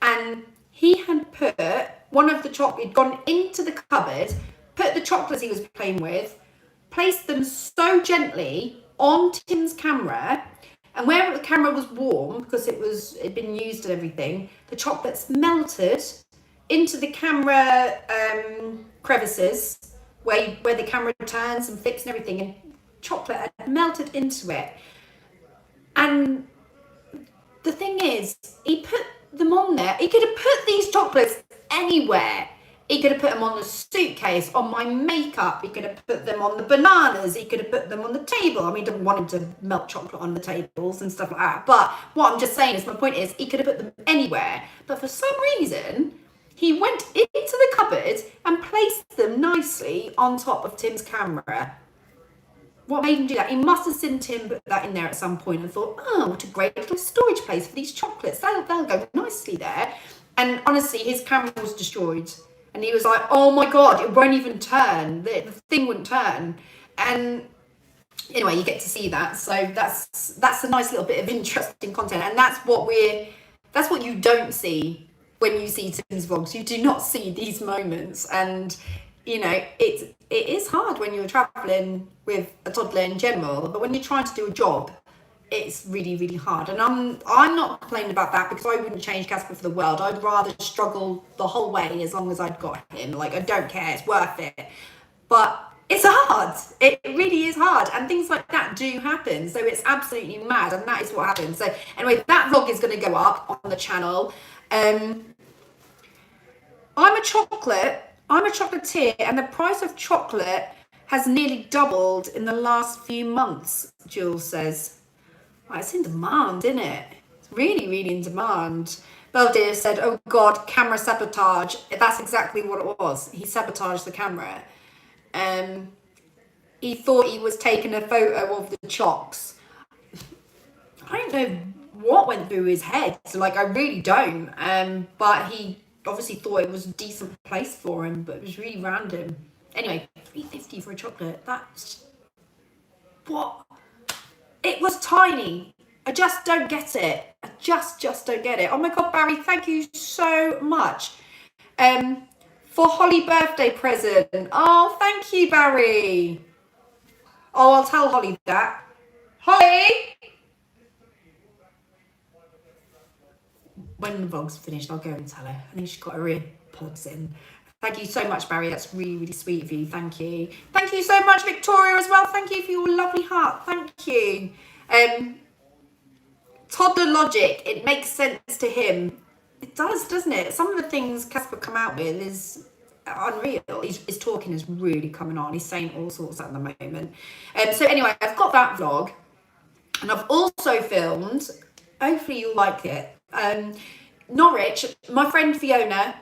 Speaker 1: And he had put one of the chocolate, he'd gone into the cupboard, put the chocolates he was playing with, placed them so gently on Tim's camera, and where the camera was warm because it'd been used and everything, the chocolates melted into the camera crevices where the camera turns and flips and everything, and chocolate had melted into it. And the thing is, he put them on there. He could have put these chocolates anywhere. He could have put them on the suitcase, on my makeup. He could have put them on the bananas. He could have put them on the table. I mean, I don't want him to melt chocolate on the tables and stuff like that. But what I'm just saying is, my point is, he could have put them anywhere. But for some reason, he went into the cupboard and placed them nicely on top of Tim's camera. What made him do that? He must have seen Tim put that in there at some point and thought, oh, what a great little storage place for these chocolates. They'll go nicely there. And honestly, his camera was destroyed. And he was like, oh my God, it won't even turn. The thing wouldn't turn. And anyway, you get to see that. So that's a nice little bit of interesting content. And that's what we're That's what you don't see when you see Tim's vlogs. You do not see these moments, and you know it is hard when you're traveling with a toddler in general, but when you're trying to do a job, it's really, really hard. And I'm not complaining about that, because I wouldn't change Casper for the world. I'd rather struggle the whole way as long as I'd got him. Like, I don't care, it's worth it. But it's hard. It really is hard. And things like that do happen. So it's absolutely mad. And that is what happens. So anyway, that vlog is going to go up on the channel. I'm a chocolatier, and the price of chocolate has nearly doubled in the last few months, Jules says. Well, it's in demand, isn't it? It's really, really in demand. Beldeer said, oh God, camera sabotage. That's exactly what it was. He sabotaged the camera. He thought he was taking a photo of the chocks. I don't know what went through his head. So, like, I really don't. But he obviously thought it was a decent place for him, but it was really random. Anyway, $3.50 for a chocolate. That's... what? It was tiny. I just don't get it. I just don't get it. Oh my God, Barry, thank you so much. For Holly birthday present. Oh, thank you, Barry. Oh, I'll tell Holly that. Holly! When the vlog's finished, I'll go and tell her. I think she's got her earpods in. Thank you so much, Barry. That's really, really sweet of you. Thank you. Thank you so much, Victoria, as well. Thank you for your lovely heart. Thank you. Toddler logic. It makes sense to him. It does, doesn't it? Some of the things Casper come out with is unreal. His talking is really coming on. He's saying all sorts at the moment. So anyway, I've got that vlog. And I've also filmed, hopefully you'll like it, Norwich. My friend Fiona,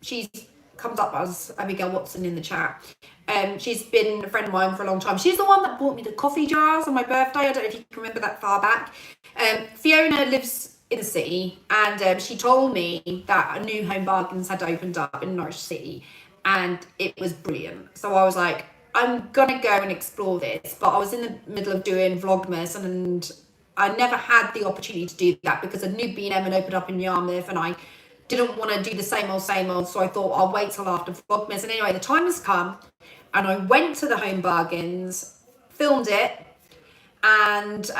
Speaker 1: she's comes up as Abigail Watson in the chat. She's been a friend of mine for a long time. She's the one that bought me the coffee jars on my birthday. I don't know if you can remember that far back. Fiona lives in the city, and she told me that a new Home Bargains had opened up in Norwich City, and it was brilliant. So I was like, I'm gonna go and explore this, but I was in the middle of doing Vlogmas, and I never had the opportunity to do that because a new B&M had opened up in Yarmouth, and I didn't want to do the same old, so I thought I'll wait till after Vlogmas. And anyway, the time has come, and I went to the Home Bargains, filmed it, and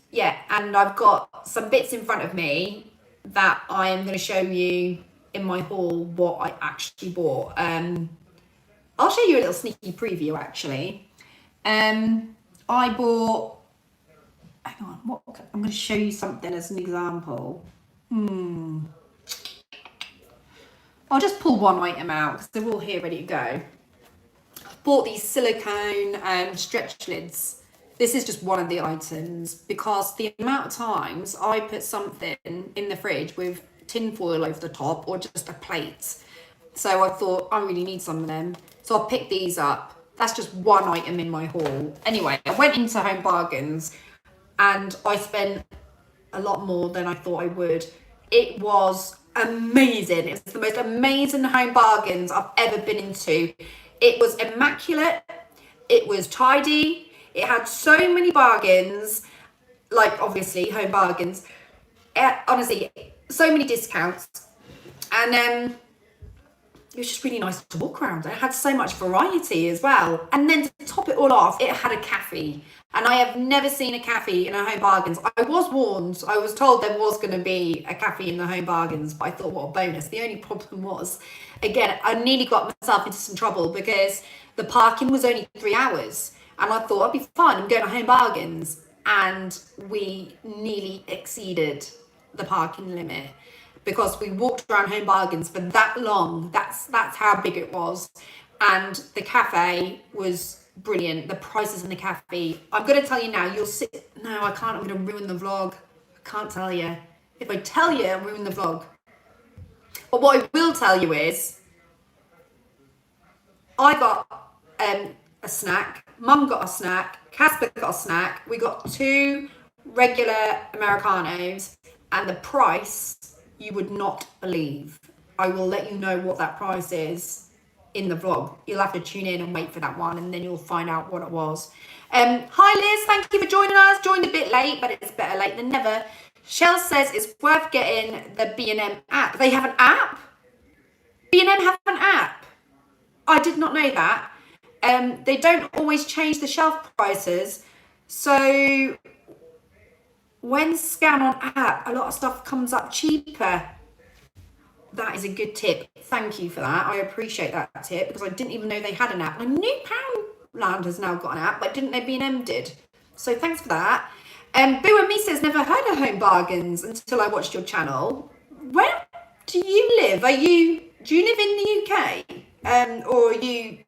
Speaker 1: yeah, and I've got some bits in front of me that I am going to show you in my haul what I actually bought. I'll show you a little sneaky preview actually. I bought, hang on, what, I'm going to show you something as an example. I'll just pull one item out because they're all here ready to go. Bought these silicone stretch lids. This is just one of the items because the amount of times I put something in the fridge with tin foil over the top or just a plate. So I thought I really need some of them. So I picked these up. That's just one item in my haul. Anyway, I went into Home Bargains and I spent a lot more than I thought I would. It was amazing. It was the most amazing Home Bargains I've ever been into. It was immaculate. It was tidy. It had so many bargains, like obviously Home Bargains. Honestly, so many discounts. And it was just really nice to walk around. It had so much variety as well. And then to top it all off, it had a cafe. And I have never seen a cafe in a Home Bargains. I was warned, I was told there was going to be a cafe in the Home Bargains, but I thought, what a bonus. The only problem was, again, I nearly got myself into some trouble because the parking was only 3 hours. And I thought, I'll be fine, I'm going to Home Bargains. And we nearly exceeded the parking limit because we walked around Home Bargains for that long. That's how big it was. And the cafe was brilliant. The prices in the cafe, I'm going to tell you now, you'll see. No, I can't. I'm going to ruin the vlog. I can't tell you. If I tell you, I'll ruin the vlog. But what I will tell you is, I got a snack. Mum got a snack. Casper got a snack. We got 2 regular Americanos, and the price you would not believe. I will let you know what that price is in the vlog. You'll have to tune in and wait for that one, and then you'll find out what it was. Hi Liz, thank you for joining us. Joined a bit late, but it's better late than never. Shell says it's worth getting the B&M app. They have an app? B&M have an app? I did not know that. They don't always change the shelf prices. So when scan on app, a lot of stuff comes up cheaper. That is a good tip. Thank you for that. I appreciate that tip because I didn't even know they had an app. I knew Poundland has now got an app, but I didn't know B&M did. So thanks for that. Boo and Me says, never heard of Home Bargains until I watched your channel. Where do you live? Do you live in the UK? Or are you,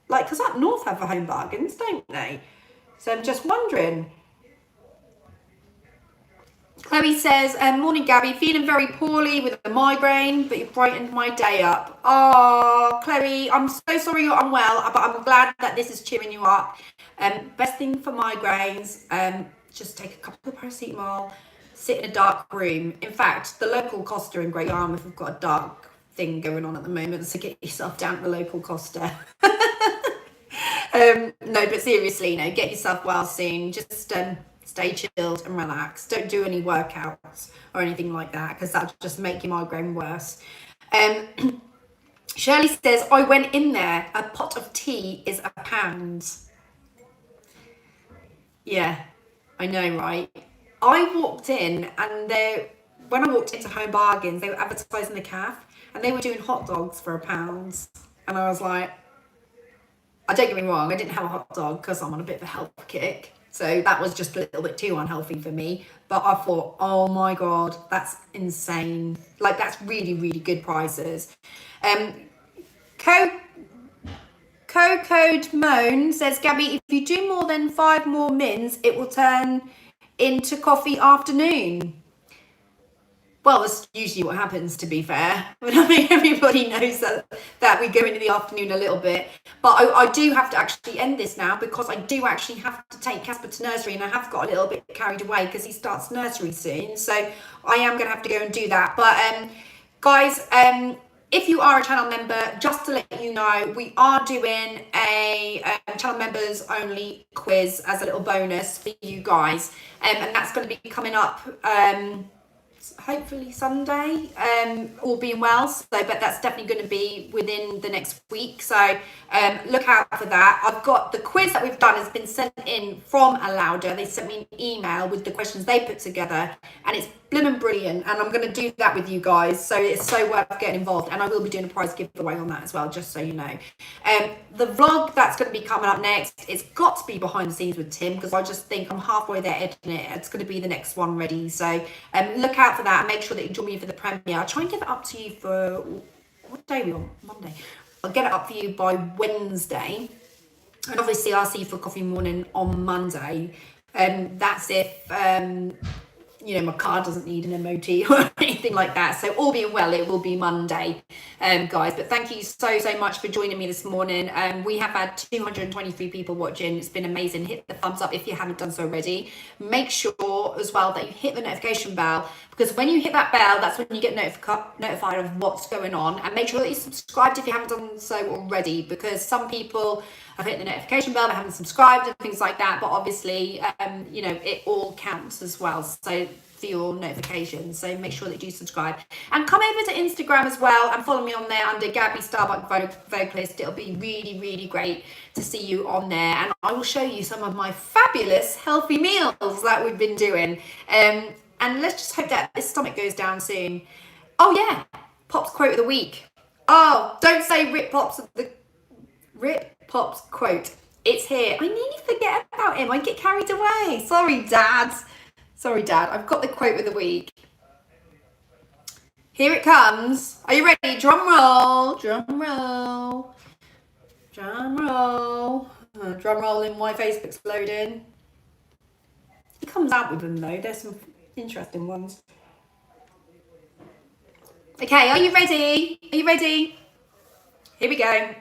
Speaker 1: like, because up north have a Home Bargains, don't they? So I'm just wondering. Chloe says, morning Gabby, feeling very poorly with a migraine, but you brightened my day up. Oh, Chloe, I'm so sorry you're unwell, but I'm glad that this is cheering you up. Best thing for migraines, just take a couple of paracetamol, sit in a dark room. In fact, the local Costa in Great Yarmouth have got a dark thing going on at the moment, so get yourself down to the local Costa. No, but seriously, get yourself well soon. Just stay chilled and relaxed. Don't do any workouts or anything like that because that'll just make your migraine worse. Shirley says, I went in there. A pot of tea is £1. Yeah, I know, right? I walked in and when I walked into Home Bargains, they were advertising the calf and they were doing hot dogs for £1. And I was like, don't get me wrong, I didn't have a hot dog because I'm on a bit of a health kick. So that was just a little bit too unhealthy for me. But I thought, oh my God, that's insane. Like, that's really, really good prices. Code Moan says, Gabby, if you do more than 5 more mins, it will turn into coffee afternoon. Well, that's usually what happens, to be fair. But I mean, everybody knows that we go into the afternoon a little bit. But I do have to actually end this now because I do actually have to take Casper to nursery and I have got a little bit carried away because he starts nursery soon. So I am going to have to go and do that. But guys, if you are a channel member, just to let you know, we are doing a channel members only quiz as a little bonus for you guys. And that's going to be coming up hopefully Sunday, all being well. So, but that's definitely going to be within the next week. So look out for that. I've got the quiz that we've done has been sent in from Alauda. They sent me an email with the questions they put together, and it's blooming brilliant. And I'm going to do that with you guys. So it's so worth getting involved. And I will be doing a prize giveaway on that as well, just so you know. The vlog that's going to be coming up next, it's got to be behind the scenes with Tim because I just think I'm halfway there editing it. It's going to be the next one ready. So look out for that and make sure that you join me for the premiere. I'll try and get it up to you for, what day are we on? Monday. I'll get it up for you by Wednesday. And obviously I'll see you for coffee morning on Monday. That's if my car doesn't need an MOT or anything like that. So all being well, it will be Monday, guys. But thank you so much for joining me this morning. We have had 223 people watching. It's been amazing. Hit the thumbs up if you haven't done so already. Make sure as well that you hit the notification bell, because when you hit that bell, that's when you get notified of what's going on. And make sure that you're subscribed if you haven't done so already, because some people have hit the notification bell but haven't subscribed and things like that. But obviously, it all counts as well. So for your notifications, so make sure that you subscribe and come over to Instagram as well and follow me on there under Gabby Starbuck Vocalist. It'll be really, really great to see you on there, and I will show you some of my fabulous healthy meals that we've been doing. And let's just hope that this stomach goes down soon. Oh yeah, Pop's quote of the week. Oh, don't say Rip Pop's quote. It's here. I nearly forget about him. I get carried away. Sorry, Dad. I've got the quote of the week. Here it comes. Are you ready? Drum roll. Drum roll. Drum roll. Drum roll in my Facebook's loading. He comes out with them though. There's some interesting ones. Okay, are you ready? Are you ready? Here we go.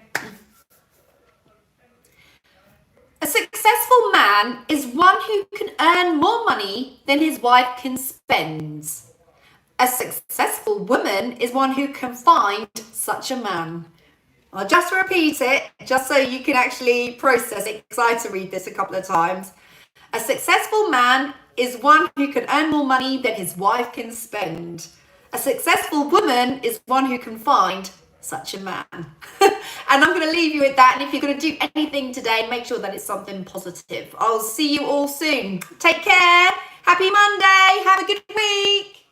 Speaker 1: A successful man is one who can earn more money than his wife can spend. A successful woman is one who can find such a man. I'll just repeat it, just so you can actually process it, because I had to read this a couple of times. A successful man is one who can earn more money than his wife can spend. A successful woman is one who can find such a man. And I'm going to leave you with that. And if you're going to do anything today, make sure that it's something positive. I'll see you all soon. Take care. Happy Monday. Have a good week.